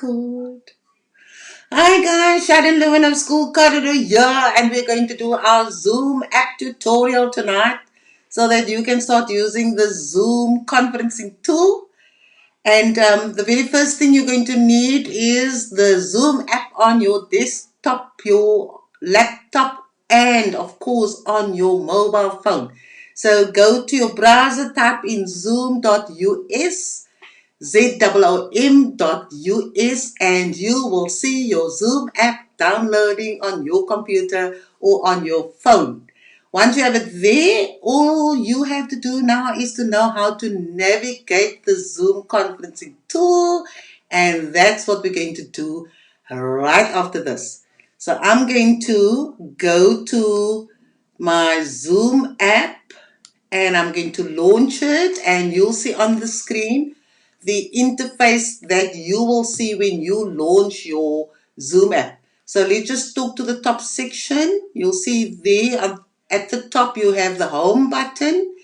record. Hi guys, Sharon Lewin of School Corridor here, and we're going to do our Zoom app tutorial tonight so that you can start using the Zoom conferencing tool. And the very first thing you're going to need is the Zoom app on your desktop, your laptop, and of course on your mobile phone. So go to your browser, type in zoom.us, zoom.us, and you will see your Zoom app downloading on your computer or on your phone. Once you have it there, all you have to do now is to know how to navigate the Zoom conferencing tool, and that's what we're going to do right after this. So I'm going to go to my Zoom app and I'm going to launch it, and you'll see on the screen the interface that you will see when you launch your Zoom app. So let's just talk to the top section. You'll see there at the top you have the home button,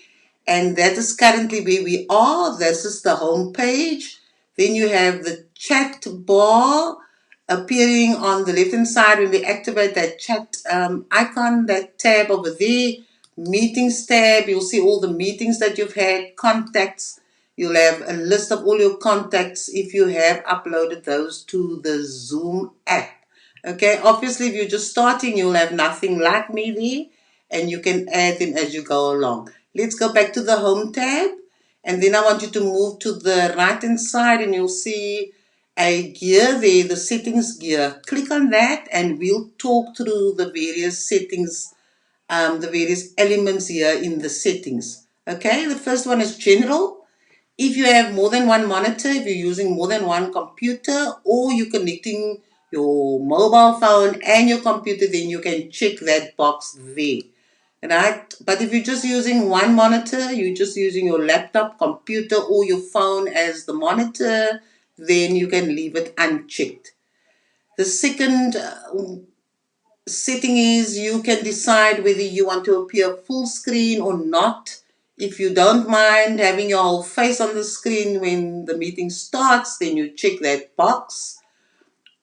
and that is currently where we are. This is the home page. Then you have the chat bar appearing on the left hand side. When we activate that chat icon, that tab over there, meetings tab, you'll see all the meetings that you've had, contacts. You'll have a list of all your contacts if you have uploaded those to the Zoom app. Okay, obviously if you're just starting, you'll have nothing like me there, and you can add them as you go along. Let's go back to the home tab, and then I want you to move to the right hand side, and you'll see a gear there, the settings gear. Click on that and we'll talk through the various settings, the various elements here in the settings. Okay, the first one is general. If you have more than one monitor, if you're using more than one computer, or you're connecting your mobile phone and your computer, then you can check that box there. Right? But if you're just using one monitor, you're just using your laptop, computer, or your phone as the monitor, then you can leave it unchecked. The second setting is you can decide whether you want to appear full screen or not. If you don't mind having your whole face on the screen when the meeting starts, then you check that box.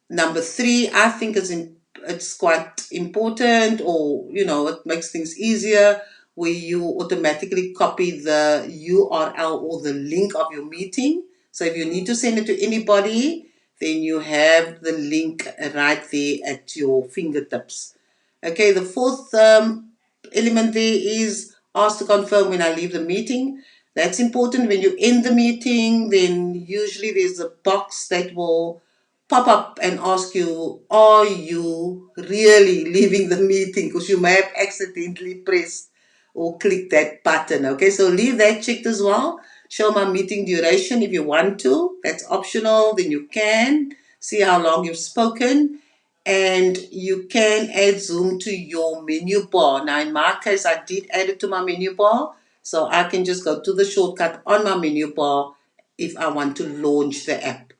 Number 3, I think it's quite important, or it makes things easier, where you automatically copy the URL or the link of your meeting. So if you need to send it to anybody, then you have the link right there at your fingertips. Okay, the fourth element there is ask to confirm when I leave the meeting. That's important. When you end the meeting, then usually there's a box that will pop up and ask you, are you really leaving the meeting? Because you may have accidentally pressed or clicked that button. Okay, so leave that checked as well. Show my meeting duration if you want to. That's optional. Then you can see how long you've spoken, and you can add Zoom to your menu bar. Now in my case, I did add it to my menu bar, so I can just go to the shortcut on my menu bar if I want to launch the app.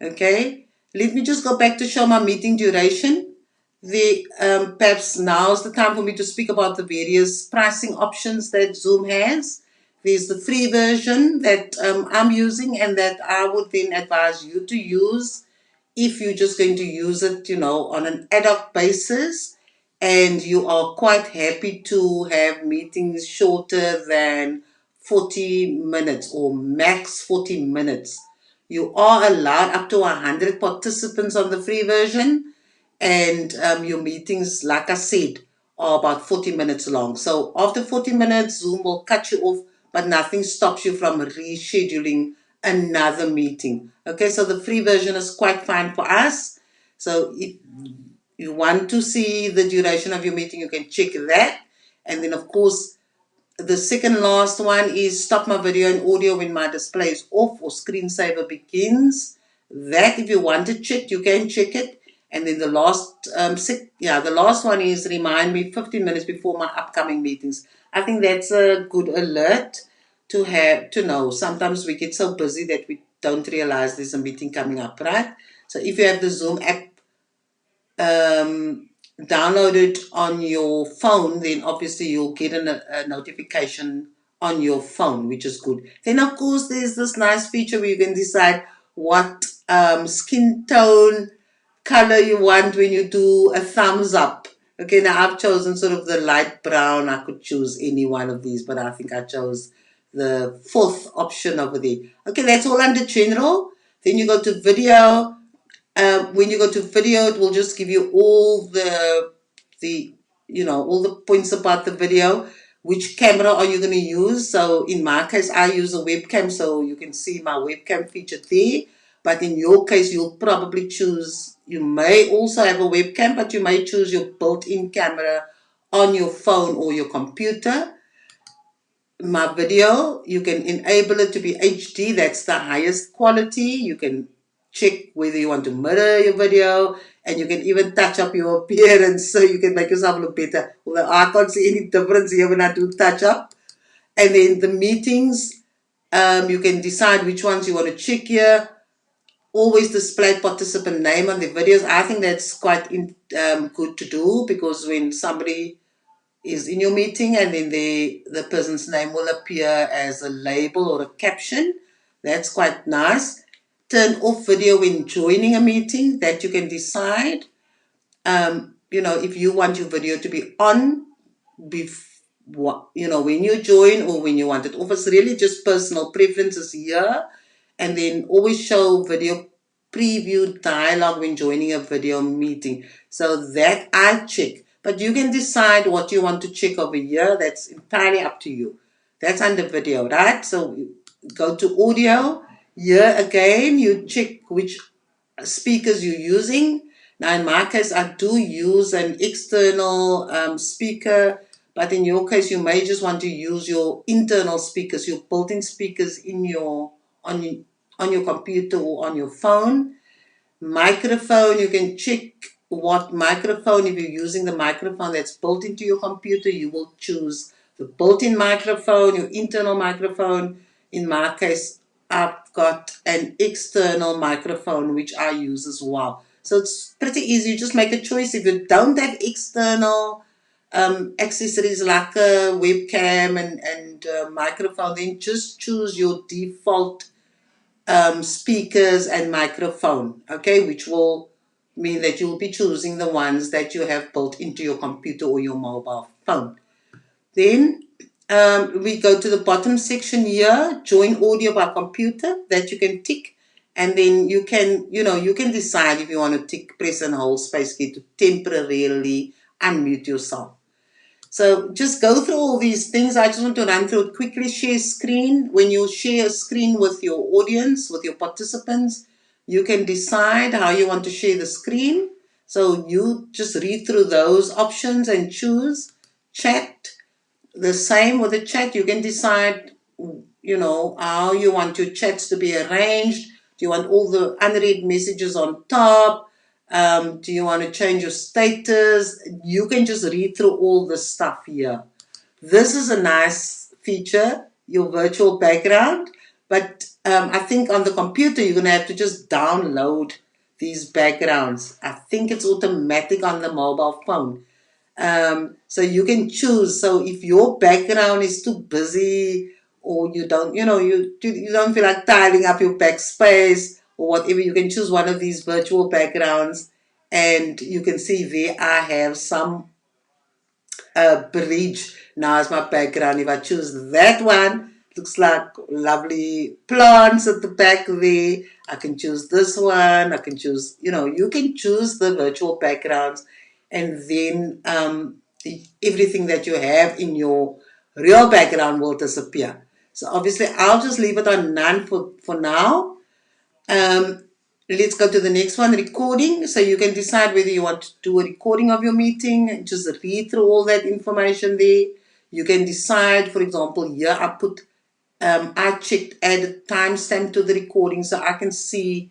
Okay, let me just go back to show my meeting duration. Perhaps now's the time for me to speak about the various pricing options that Zoom has. There's the free version that I'm using, and that I would then advise you to use if you're just going to use it, on an ad hoc basis, and you are quite happy to have meetings shorter than 40 minutes or max 40 minutes. You are allowed up to 100 participants on the free version, and your meetings, like I said, are about 40 minutes long. So after 40 minutes, Zoom will cut you off, but nothing stops you from rescheduling another meeting. Okay, so the free version is quite fine for us. So if you want to see the duration of your meeting, you can check that. And then, of course, the second last one is stop my video and audio when my display is off or screensaver begins. That, if you want to check, you can check it. And then the last, the last one is remind me 15 minutes before my upcoming meetings. I think that's a good alert to have, to know. Sometimes we get so busy that we don't realize there's a meeting coming up, right? So if you have the Zoom app downloaded on your phone, then obviously you'll get a notification on your phone, which is good. Then of course there's this nice feature where you can decide what skin tone color you want when you do a thumbs up. Okay, now I've chosen sort of the light brown. I could choose any one of these, but I think I chose the fourth option over there. Okay, that's all under general. Then you go to video. When you go to video, it will just give you all the all the points about the video. Which camera are you going to use? So in my case, I use a webcam, so you can see my webcam featured there. But in your case, you'll probably choose, you may also have a webcam, but you may choose your built-in camera on your phone or your computer. My video, you can enable it to be HD, that's the highest quality. You can check whether you want to mirror your video, and you can even touch up your appearance so you can make yourself look better. Although I can't see any difference here when I do touch up. And then the meetings, you can decide which ones you want to check here. Always display participant name on the videos. I think that's quite good to do, because when somebody is in your meeting and then the person's name will appear as a label or a caption, that's quite nice. Turn off video when joining a meeting, that you can decide. If you want your video to be on when you join or when you want it off. It's really just personal preferences here. And then always show video preview dialogue when joining a video meeting. So that I check. But you can decide what you want to check over here. That's entirely up to you. That's under video, right? So go to audio. Here again, you check which speakers you're using. Now in my case, I do use an external speaker, but in your case, you may just want to use your internal speakers, your built-in speakers in on your computer or on your phone. Microphone, you can check what microphone. If you're using the microphone that's built into your computer, you will choose the built-in microphone, your internal microphone. In my case, I've got an external microphone which I use as well. So it's pretty easy. You just make a choice. If you don't have external accessories like a webcam and microphone, then just choose your default speakers and microphone, okay, which will mean that you'll be choosing the ones that you have built into your computer or your mobile phone. Then we go to the bottom section here, join audio by computer, that you can tick, and then you can decide if you want to tick, press and hold space key to temporarily unmute yourself. So just go through all these things. I just want to run through it quickly. Share screen. When you share a screen with your audience, with your participants, you can decide how you want to share the screen. So you just read through those options and choose. Chat. The same with the chat. You can decide, how you want your chats to be arranged. Do you want all the unread messages on top? Do you want to change your status? You can just read through all this stuff here. This is a nice feature, your virtual background, but I think on the computer you're going to have to just download these backgrounds. I think it's automatic on the mobile phone. So you can choose. So if your background is too busy, or you don't, you don't feel like tiling up your backspace or whatever, you can choose one of these virtual backgrounds, and you can see there I have some bridge now as my background. If I choose that one, looks like lovely plants at the back there. I can choose this one. I can choose, you can choose the virtual backgrounds, and then everything that you have in your real background will disappear. So obviously I'll just leave it on none for now. Let's go to the next one, recording. So you can decide whether you want to do a recording of your meeting. Just read through all that information there. You can decide, for example, here I checked add timestamp to the recording, so I can see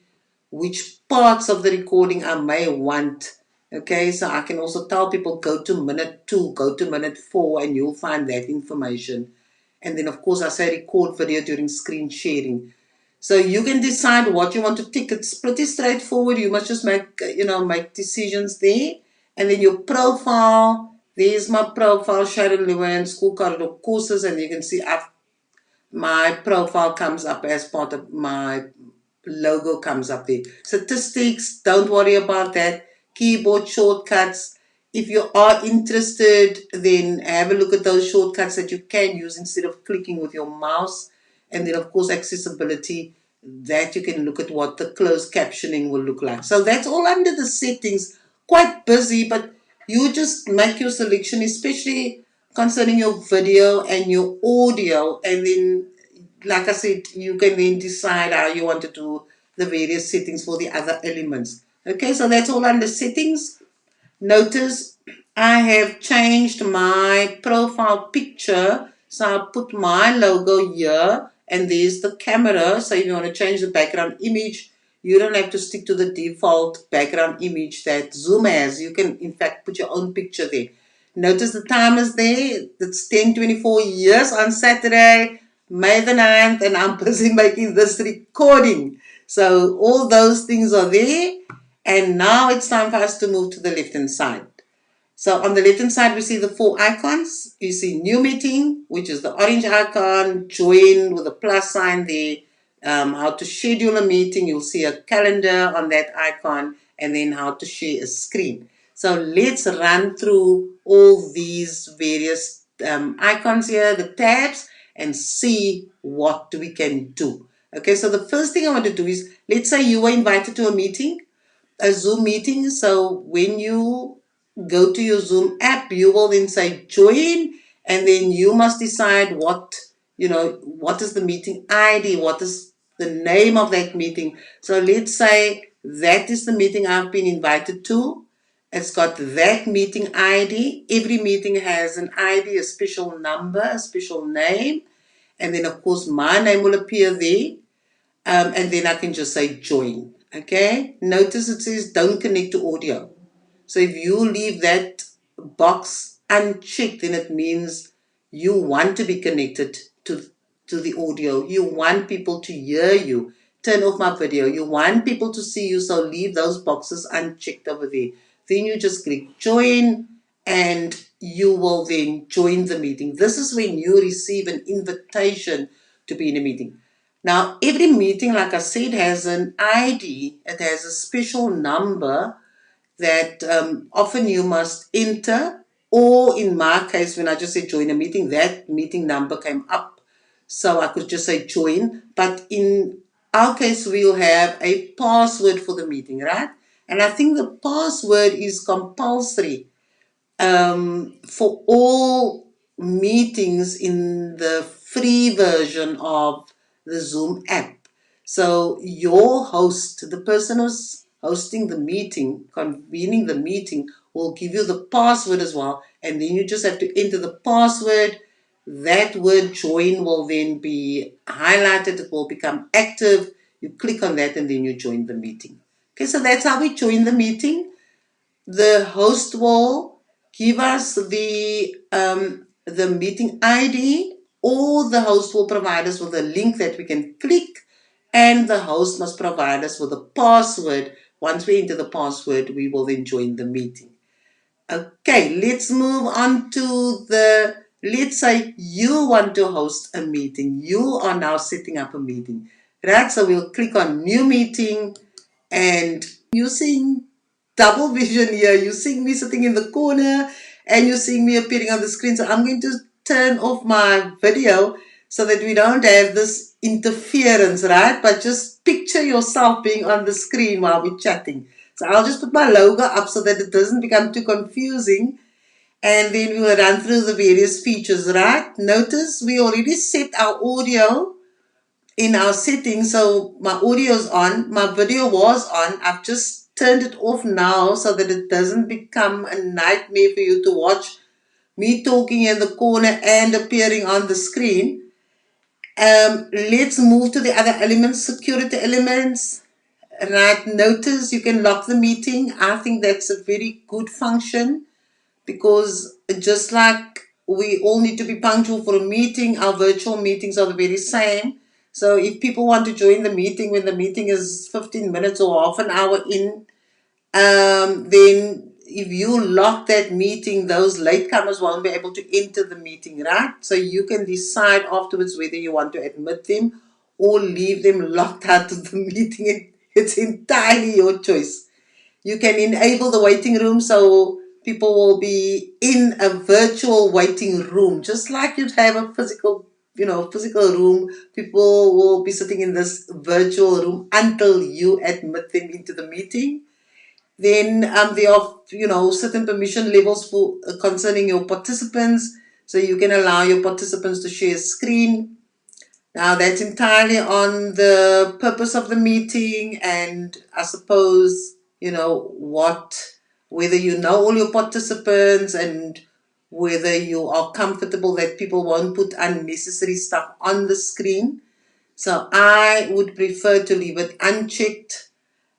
which parts of the recording I may want. Okay, so I can also tell people go to minute 2, go to minute 4, and you'll find that information. And then of course I say record video during screen sharing. So you can decide what you want to tick. It's pretty straightforward. You must just make decisions there. And then your profile. There's my profile, Sharon Lewin, School Corridor Courses, and you can see my profile comes up as part of my logo comes up there. Statistics, don't worry about that. Keyboard shortcuts. If you are interested, then have a look at those shortcuts that you can use instead of clicking with your mouse. And then, of course, accessibility, that you can look at what the closed captioning will look like. So that's all under the settings. Quite busy, but you just make your selection, especially concerning your video and your audio, and then, like I said, you can then decide how you want to do the various settings for the other elements. Okay, so that's all under settings. Notice I have changed my profile picture. So I'll put my logo here, and there's the camera. So if you want to change the background image, you don't have to stick to the default background image that Zoom has. You can, in fact, put your own picture there. Notice the time is there. It's 10:24 years on Saturday, May the 9th, and I'm busy making this recording. So all those things are there. And now it's time for us to move to the left-hand side. So on the left-hand side, we see the 4 icons. You see New Meeting, which is the orange icon, Join with a plus sign there, how to schedule a meeting. You'll see a calendar on that icon, and then how to share a screen. So let's run through all these various icons here, the tabs, and see what we can do. Okay, so the first thing I want to do is, let's say you were invited to a meeting, a Zoom meeting. So when you go to your Zoom app, you will then say join, and then you must decide what is the meeting ID, what is the name of that meeting. So let's say that is the meeting I've been invited to. It's got that meeting ID. Every meeting has an ID, a special number, a special name, and then of course my name will appear there. And then I can just say join. Okay, notice it says don't connect to audio. So if you leave that box unchecked, then it means you want to be connected to the audio. You want people to hear you. Turn off my video. You want people to see you, so leave those boxes unchecked over there. Then you just click join, and you will then join the meeting. This is when you receive an invitation to be in a meeting. Now, every meeting, like I said, has an ID. It has a special number that often you must enter, or in my case, when I just said join a meeting, that meeting number came up, so I could just say join. But in our case, we'll have a password for the meeting, right? And I think the password is compulsory for all meetings in the free version of the Zoom app. So your host, the person who's hosting the meeting, convening the meeting, will give you the password as well, and then you just have to enter the password. That word join will then be highlighted, it will become active. You click on that and then you join the meeting. Okay, so that's how we join the meeting. The host will give us the meeting ID, or the host will provide us with a link that we can click, and the host must provide us with a password. Once we enter the password, we will then join the meeting. Okay, let's move on to let's say you want to host a meeting. You are now setting up a meeting, right? So we'll click on new meeting, and using double vision here, you see me sitting in the corner and you see me appearing on the screen. So I'm going to turn off my video so that we don't have this interference, right? But just picture yourself being on the screen while we're chatting. So I'll just put my logo up so that it doesn't become too confusing, and then we will run through the various features, right? Notice we already set our audio in our settings. So my audio is on, my video was on. I've just turned it off now so that it doesn't become a nightmare for you to watch me talking in the corner and appearing on the screen. Let's move to the other elements, security elements. Right, notice you can lock the meeting. I think that's a very good function, because just like we all need to be punctual for a meeting, our virtual meetings are the very same. So if people want to join the meeting when the meeting is 15 minutes or half an hour in, then if you lock that meeting, those latecomers won't be able to enter the meeting, right? So you can decide afterwards whether you want to admit them or leave them locked out of the meeting. It's entirely your choice. You can enable the waiting room so people will be in a virtual waiting room, just like you'd have a physical room. People will be sitting in this virtual room until you admit them into the meeting. Then there are certain permission levels for concerning your participants, so you can allow your participants to share screen. Now that's entirely on the purpose of the meeting, and I suppose whether you know all your participants and whether you are comfortable that people won't put unnecessary stuff on the screen. So I would prefer to leave it unchecked,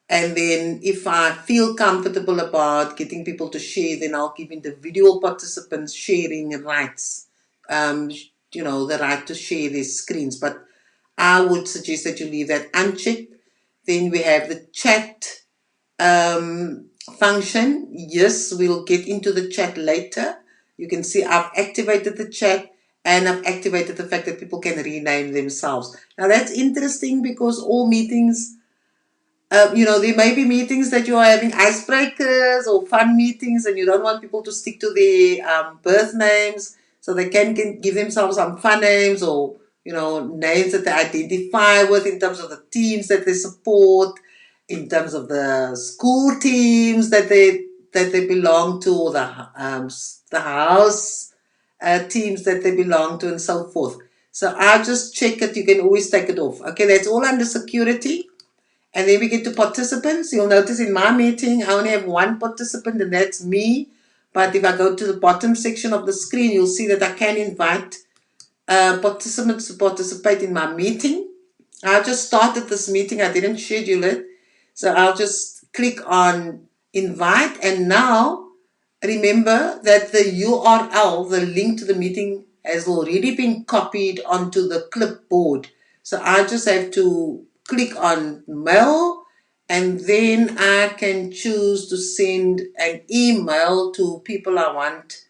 and then if I feel comfortable about getting people to share, then I'll give individual participants sharing rights, the right to share their screens. But I would suggest that you leave that unchecked. Then we have the chat function. Yes, we'll get into the chat later. You can see I've activated the chat, and I've activated the fact that people can rename themselves. Now that's interesting because all meetings, there may be meetings that you are having icebreakers or fun meetings, and you don't want people to stick to their birth names, so they can give themselves some fun names, or names that they identify with in terms of the teams that they support, in terms of the school teams that they belong to, or the house teams that they belong to, and so forth. So I just check it. You can always take it off. Okay, that's all under security. And then we get to participants. You'll notice in my meeting, I only have one participant, and that's me. But if I go to the bottom section of the screen, you'll see that I can invite participants to participate in my meeting. I just started this meeting. I didn't schedule it. So I'll just click on invite. And now remember that the URL, the link to the meeting, has already been copied onto the clipboard. So I just have to click on mail, and then I can choose to send an email to people I want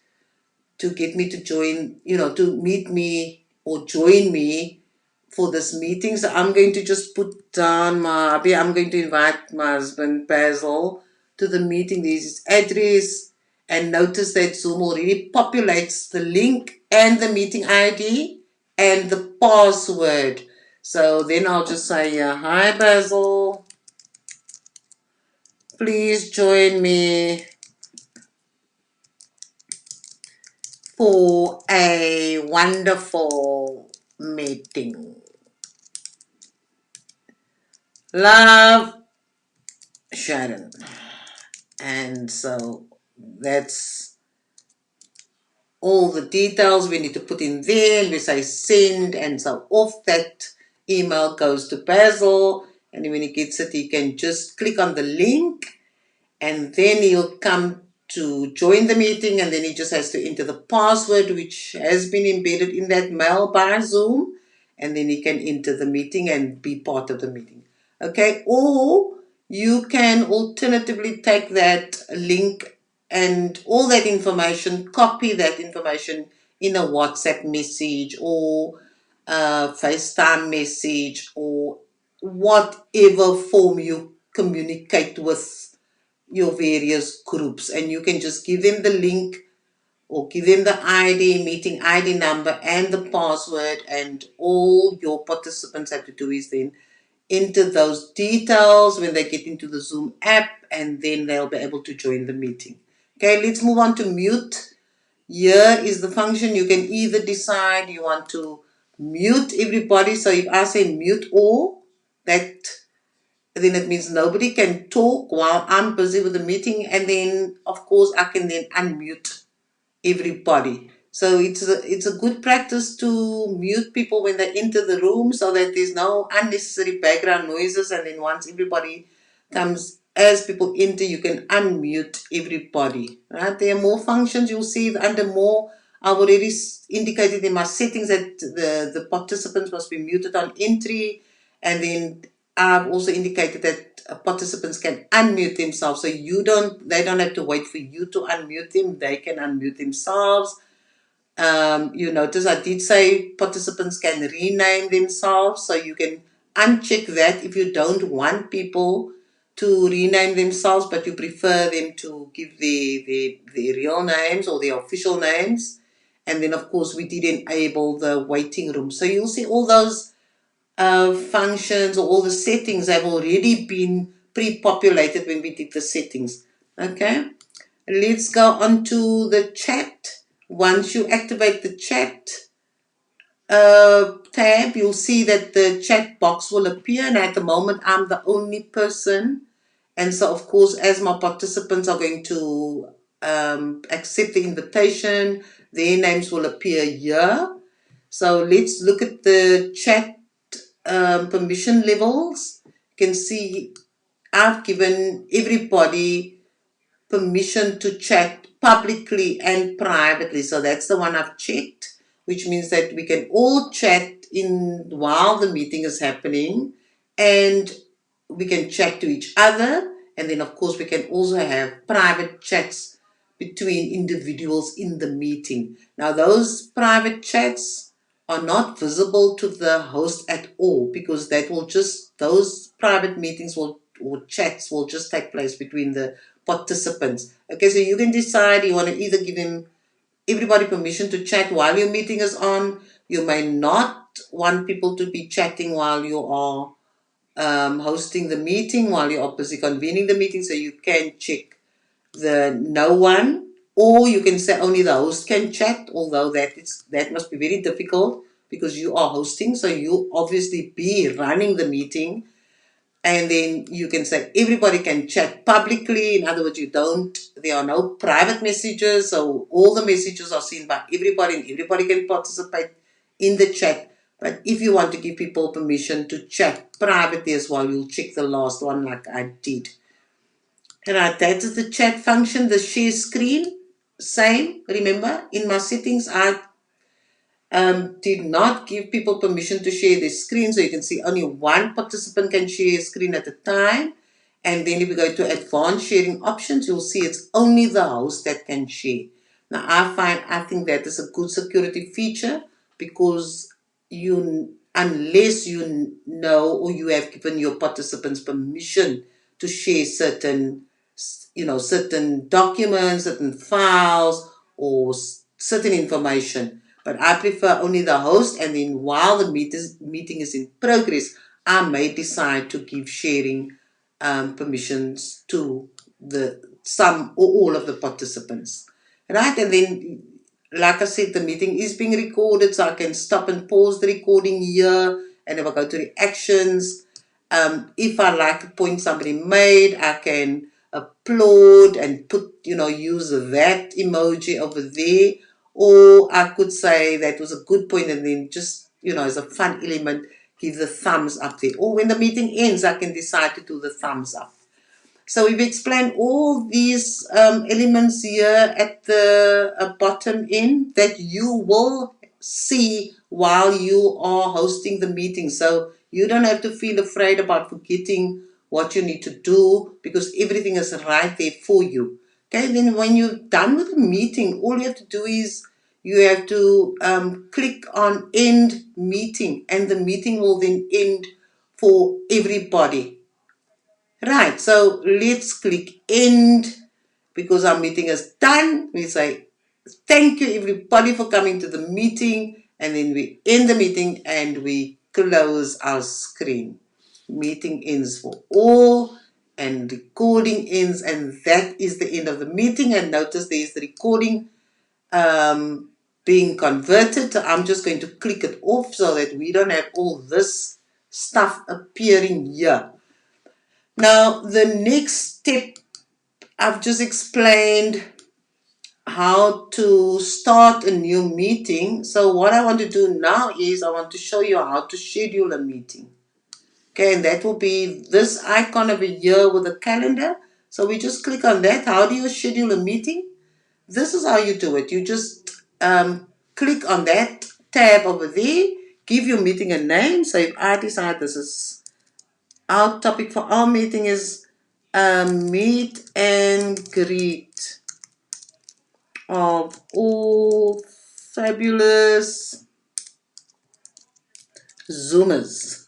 to get me to join, to meet me or join me for this meeting. So I'm going to just put down I'm going to invite my husband Basil to the meeting. There's his address, and notice that Zoom already populates the link and the meeting ID and the password. So then I'll just say, hi Basil, please join me for a wonderful meeting. Love, Sharon. And so that's all the details we need to put in there. We say send, and so off that email goes to Basil, and when he gets it, he can just click on the link, and then he'll come to join the meeting, and then he just has to enter the password which has been embedded in that mail by Zoom, and then he can enter the meeting and be part of the meeting. Okay, or you can alternatively take that link and all that information, copy that information in a WhatsApp message or a FaceTime message, or whatever form you communicate with your various groups, and you can just give them the link or give them the ID, meeting ID number and the password, and all your participants have to do is then enter those details when they get into the Zoom app, and then they'll be able to join the meeting. Okay, let's move on to mute. Here is the function. You can either decide you want to mute everybody. So if I say mute all, then it means nobody can talk while I'm busy with the meeting, and then of course I can then unmute everybody. So it's a good practice to mute people when they enter the room, so that there's no unnecessary background noises, and then once everybody comes, as people enter, you can unmute everybody. Right? There are more functions. You'll see under more, I've already indicated in my settings that the participants must be muted on entry, and then I've also indicated that participants can unmute themselves, so they don't have to wait for you to unmute them. They can unmute themselves. You notice I did say participants can rename themselves, so you can uncheck that if you don't want people to rename themselves, but you prefer them to give the real names or their official names. And then, of course, we did enable the waiting room. So you'll see all those functions or all the settings have already been pre-populated when we did the settings. Okay, let's go on to the chat. Once you activate the chat tab, you'll see that the chat box will appear, and at the moment I'm the only person, and so of course as my participants are going to accept the invitation, their names will appear here. So let's look at the chat permission levels. You can see I've given everybody permission to chat publicly and privately. So that's the one I've checked, which means that we can all chat in while the meeting is happening, and we can chat to each other. And then of course we can also have private chats between individuals in the meeting. Now those private chats are not visible to the host at all, because that will just, those private meetings will, or chats will just take place between the participants. Okay, so you can decide you want to either give everybody permission to chat while your meeting is on. You may not want people to be chatting while you are hosting the meeting, while you're busy convening the meeting, so you can check the no one, or you can say only the host can chat, although that must be very difficult because you are hosting, so you obviously be running the meeting. And then you can say everybody can chat publicly. In other words, there are no private messages, so all the messages are seen by everybody and everybody can participate in the chat. But if you want to give people permission to chat privately as well, you'll check the last one like I did. Right, that is the chat function. The share screen, same. Remember, in my settings, I did not give people permission to share their screen, so you can see only one participant can share a screen at a time. And then if we go to advanced sharing options, you'll see it's only the host that can share. Now I think that is a good security feature, because unless you know or you have given your participants permission to share certain certain documents, certain files, or certain information. But I prefer only the host, and then while the meeting is in progress, I may decide to give sharing permissions to some or all of the participants. Right, and then, like I said, the meeting is being recorded, so I can stop and pause the recording here, and if I go to reactions, if I like a point somebody made, I can applaud and use that emoji over there, or I could say that was a good point, and then just as a fun element, give the thumbs up there. Or when the meeting ends, I can decide to do the thumbs up. So we've explained all these elements here at the bottom end that you will see while you are hosting the meeting. So you don't have to feel afraid about forgetting what you need to do, because everything is right there for you. Okay, then when you're done with the meeting, all you have to do is you have to click on end meeting, and the meeting will then end for everybody. Right, so let's click end, because our meeting is done. We say thank you everybody for coming to the meeting, and then we end the meeting and we close our screen. Meeting ends for all, and recording ends, and that is the end of the meeting. And notice there is the recording being converted. I'm just going to click it off so that we don't have all this stuff appearing here. Now, the next step, I've just explained how to start a new meeting. So what I want to do now is I want to show you how to schedule a meeting. Okay, and that will be this icon over here with a calendar. So we just click on that. How do you schedule a meeting? This is how you do it. You just click on that tab over there, give your meeting a name. So if I decide this is our topic for our meeting is meet and greet of all fabulous Zoomers.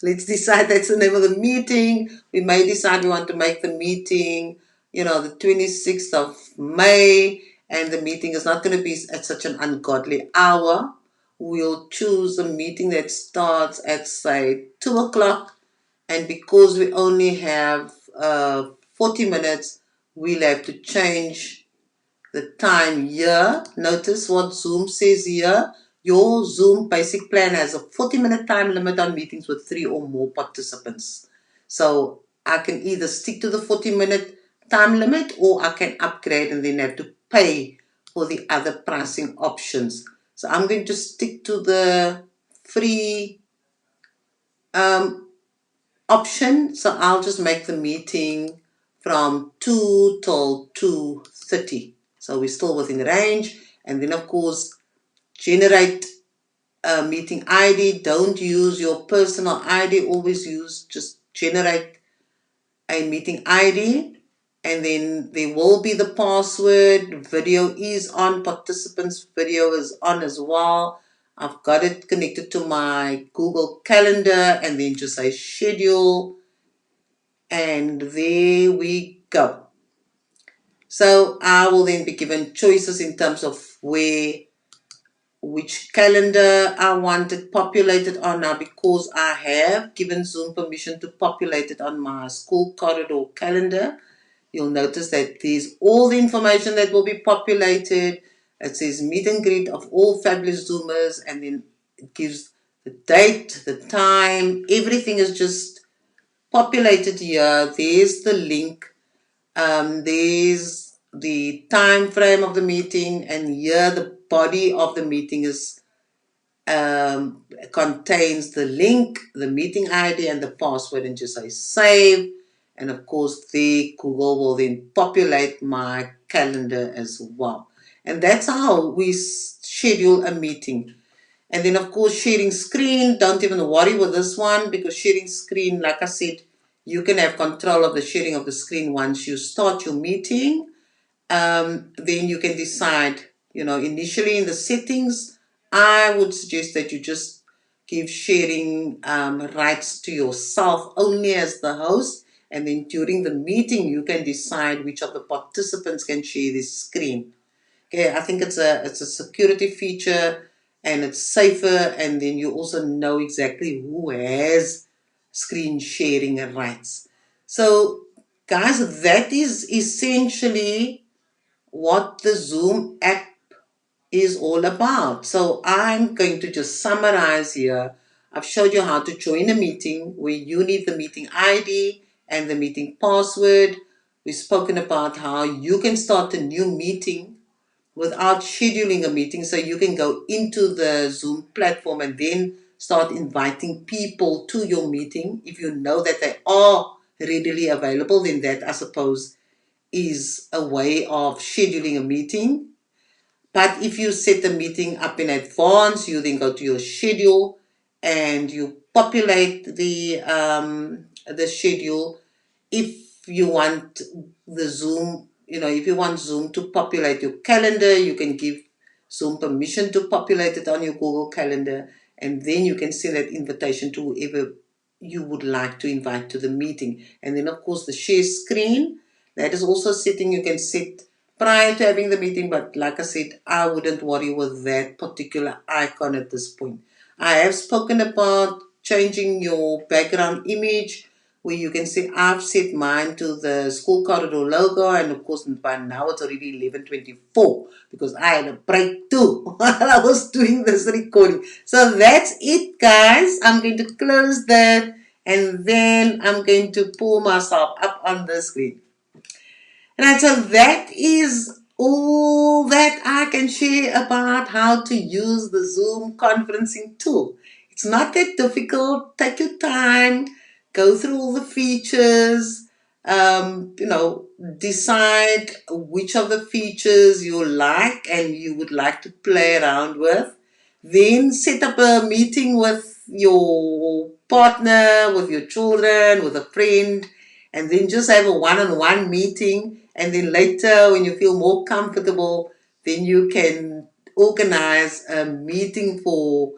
Let's decide that's the name of the meeting. We may decide we want to make the meeting, the 26th of May, and the meeting is not going to be at such an ungodly hour. We'll choose a meeting that starts at, say, 2 o'clock, and because we only have 40 minutes, we'll have to change the time here. Notice what Zoom says here. Your Zoom basic plan has a 40-minute time limit on meetings with 3 or more participants. So I can either stick to the 40-minute time limit, or I can upgrade and then have to pay for the other pricing options. So I'm going to stick to the free option. So I'll just make the meeting from 2 till 2:30. So we're still within range. And then, of course, generate a meeting ID. Don't use your personal ID. Always just generate a meeting ID. And then there will be the password. Video is on. Participants' video is on as well. I've got it connected to my Google Calendar, and then just say schedule. And there we go. So I will then be given choices in terms of which calendar I want it populated on. Now, because I have given Zoom permission to populate it on my school corridor calendar, you'll notice that there's all the information that will be populated. It says meet and greet of all fabulous Zoomers, and then it gives the date, the time, everything is just populated here. There's the link. There's the time frame of the meeting, and here the body of the meeting is contains the link, the meeting ID, and the password, and just say save. And of course, Google will then populate my calendar as well. And that's how we schedule a meeting. And then, of course, sharing screen. Don't even worry with this one, because sharing screen, like I said, you can have control of the sharing of the screen once you start your meeting. Then you can decide, initially in the settings, I would suggest that you just give sharing rights to yourself only as the host. And then during the meeting, you can decide which of the participants can share this screen. Okay, I think it's a security feature, and it's safer, and then you also know exactly who has screen sharing rights. So guys, that is essentially what the Zoom app is all about. So I'm going to just summarize here. I've showed you how to join a meeting where you need the meeting ID and the meeting password. We've spoken about how you can start a new meeting without scheduling a meeting. So you can go into the Zoom platform and then start inviting people to your meeting. If you know that they are readily available, then that, I suppose, is a way of scheduling a meeting. But if you set the meeting up in advance, you then go to your schedule and you populate the schedule. If you want the Zoom, if you want Zoom to populate your calendar, you can give Zoom permission to populate it on your Google Calendar, and then you can send that invitation to whoever you would like to invite to the meeting. And then, of course, the share screen, that is also a setting you can set prior to having the meeting, but like I said, I wouldn't worry with that particular icon at this point. I have spoken about changing your background image, where you can see I've set mine to the school corridor logo, and of course by now it's already 11:24 because I had a break too while I was doing this recording. So that's it, guys. I'm going to close that, and then I'm going to pull myself up on the screen. Right, so that is all that I can share about how to use the Zoom conferencing tool. It's not that difficult. Take your time, go through all the features, decide which of the features you like and you would like to play around with. Then set up a meeting with your partner, with your children, with a friend, and then just have a one-on-one meeting. And then later, when you feel more comfortable, then you can organize a meeting for,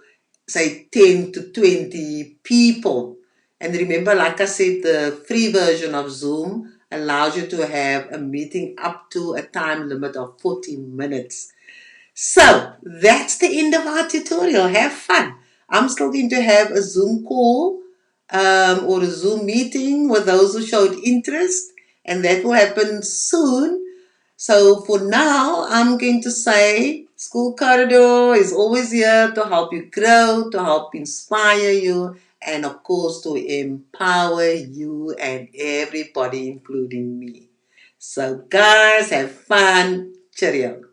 say, 10 to 20 people. And remember, like I said, the free version of Zoom allows you to have a meeting up to a time limit of 40 minutes. So that's the end of our tutorial. Have fun. I'm still going to have a Zoom call or a Zoom meeting with those who showed interest, and that will happen soon. So for now, I'm going to say School Corridor is always here to help you grow, to help inspire you, and of course to empower you and everybody, including me. So guys, have fun. Cheerio.